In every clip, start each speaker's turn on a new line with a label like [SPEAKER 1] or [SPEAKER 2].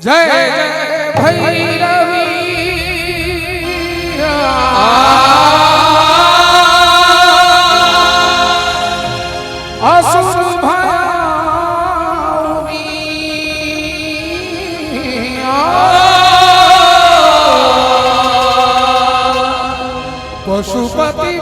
[SPEAKER 1] जय जय भैरवी असुर भयाउनी पशुपति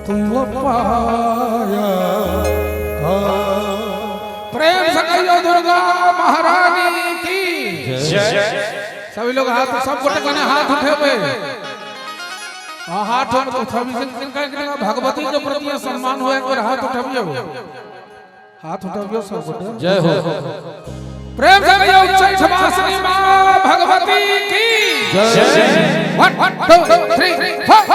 [SPEAKER 1] तुम पाया। प्रेम से कहियो दुर्गा महारानी की जय। सभी लोग हाथ सब कोटे कने हाथ उठेबे। हाथ भगवती के प्रति सम्मान होए और हाथ उठबियो, हाथ उठबियो सब कोटे। जय हो। प्रेम से कहियो उच्च वासनी मां भगवती की जय। 1 2 3 4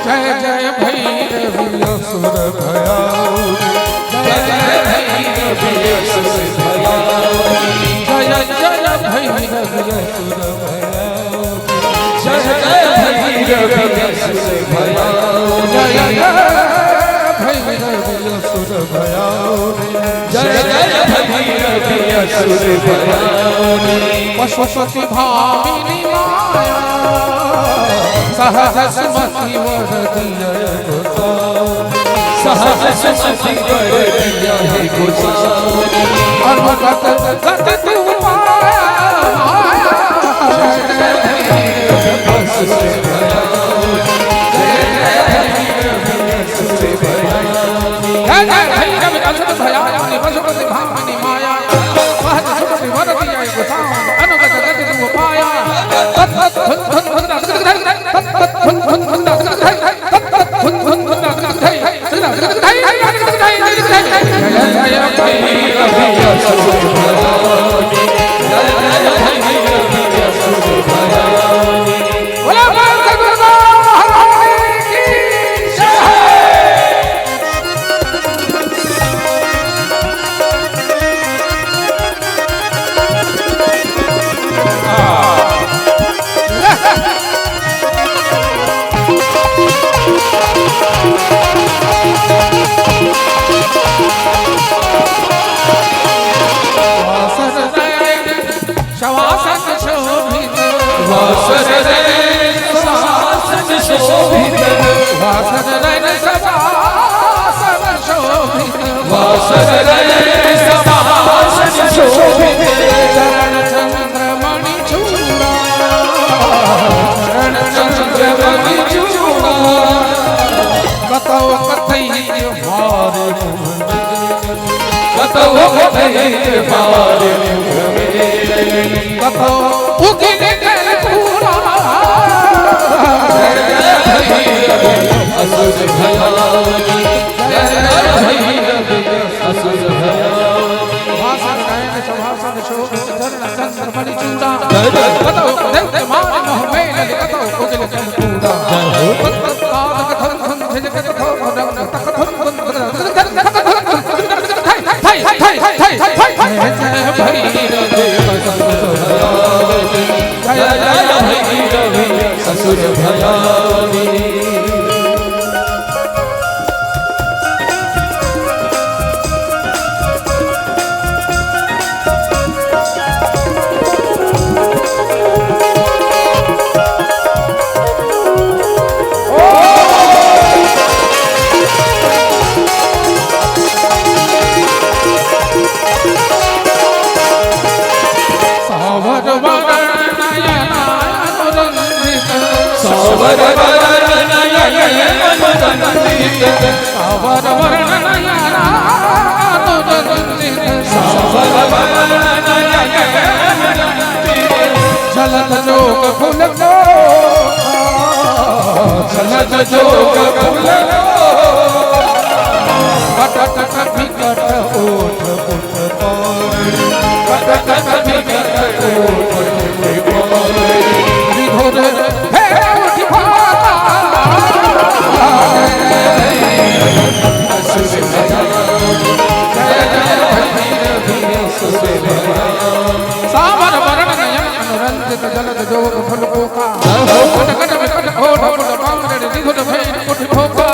[SPEAKER 1] जय जय भैरवी असुर भयाउनी, जय जय भैरवी असुर भयाउनी, जय जय भैरवी असुर भयाउनी, जय जय भैरवी असुर भयाउनी, जय जय भैरवी असुर भयाउनी, जय जय भैरवी असुर भयाउनी। पशुपति भामिनी माया सहज सुमति वरदी जय गोसावी, सहज सुमति वरदी जय गोसावी। अनगत गत तुम पाया, जय जय भैरवी असुर भयाउनी, जय जय भैरवी असुर भयाउनी, जय जय भैरवी असुर भयाउनी। पशुपति भामिनी माया सहज सुमति वरदी जय गोसावी। अनगत गत तुम पाया, तत तत धन धन धन चलत जोग फूल को चलत जोग फूल कट कट विकट ओठ पुट कट कट विकट ओठ पुट विधुर हे उठी सावर वरण नयन अनुरंजित जलद जोग फल पोका कट कट विकट ओठ पुट पावरे विधुर हे उठी भोका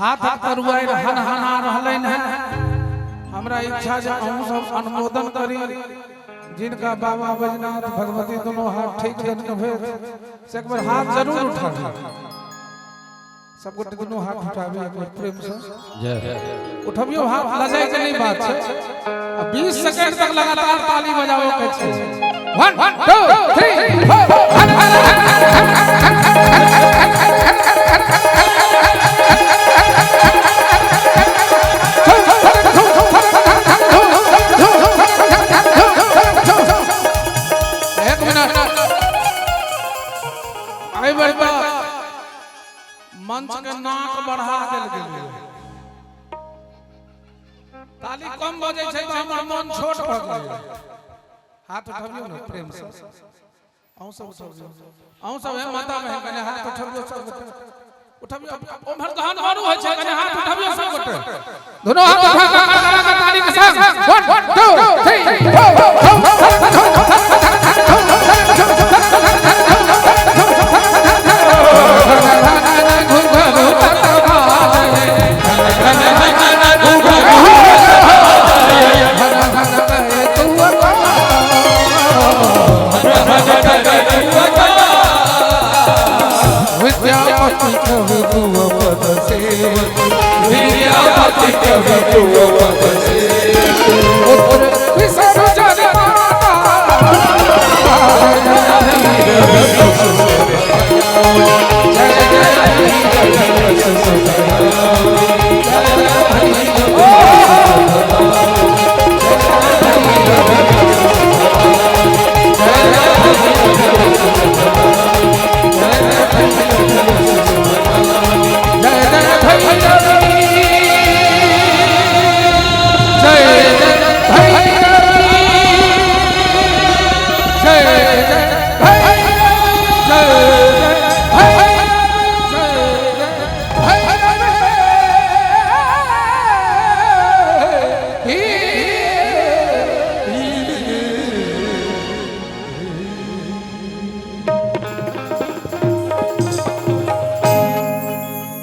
[SPEAKER 1] हाथ तरुआई हन हना रहलन है हमरा इच्छा जे हम सब अनुमोदन करी जिनका बाबा बैजनाथ भगवती दोनों हाथ ठीक जन भेद से एक बार हाथ जरूर उठावे सब गोटे दोनों हाथ उठावे एक बार प्रेम से जय उठबियो हाथ लजाए के नहीं बात है 20 सेकंड तक लगातार ताली बजाओ के छै 1 2 3 मंच के नाक बढ़ा देल गेल ताली कम बजे छै त हमर मन छोट भ गेल हाथ उठाबियो न प्रेम से औ सब है माता बहन कने हाथ उठाबियो सब उठाबियो ओमहर गहन औरो होय छै कने हाथ उठाबियो सब गोटे दोनों हाथ उठा के ताली के संग 1 2 3 विद्यापति कवि तू